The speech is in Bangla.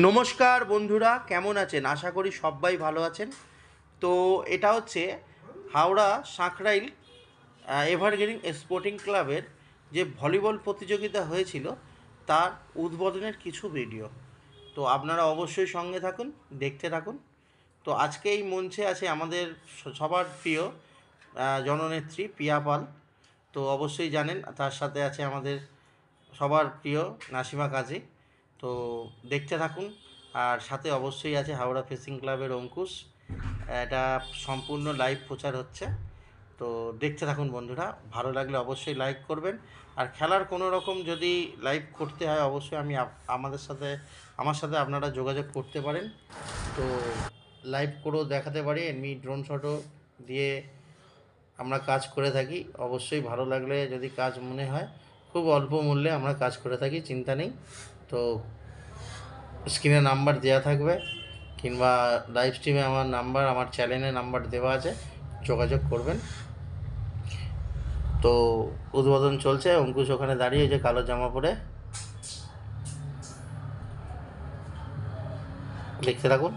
নমস্কার বন্ধুরা, কেমন আছেন? আশা করি সবাই ভালো আছেন। তো এটা হচ্ছে হাওড়া সাঁকরাইল এভারগ্রিন স্পোর্টিং ক্লাবের যে ভলিবল প্রতিযোগিতা হয়েছিল তার উদ্বোধনের কিছু ভিডিও। তো আপনারা অবশ্যই সঙ্গে থাকুন, দেখতে থাকুন। তো আজকে এই মঞ্চে আছে আমাদের সবার প্রিয় জননেত্রী পিয়া পাল। তো অবশ্যই জানেন, তার সাথে আছে আমাদের সবার প্রিয় নাসিমা কাজী। তো দেখতে থাকুন। আর সাথে অবশ্যই আছে হাওড়া ফেসিং ক্লাবের অঙ্কুশ। এটা সম্পূর্ণ লাইভ প্রচার হচ্ছে। তো দেখতে থাকুন বন্ধুরা, ভালো লাগলে অবশ্যই লাইক করবেন। আর খেলার কোনো রকম যদি লাইভ করতে হয় অবশ্যই আমার সাথে আপনারা যোগাযোগ করতে পারেন। তো লাইভ করেও দেখাতে পারি, এমনি ড্রোন শটও দিয়ে আমরা কাজ করে থাকি। অবশ্যই ভালো লাগলে যদি কাজ মনে হয়, খুব অল্প মূল্যে আমরা কাজ করে থাকি, চিন্তা নেই। তো স্ক্রিনে নাম্বার দেওয়া থাকবে, কিংবা লাইভ স্ট্রিমে আমার নাম্বার, আমার চ্যানেলে নাম্বার দেওয়া আছে, যোগাযোগ করবেন। তো উদ্বোধন চলছে, অঙ্কুশ ওখানে দাঁড়িয়ে যে কালো জামা পরে, দেখতে থাকুন।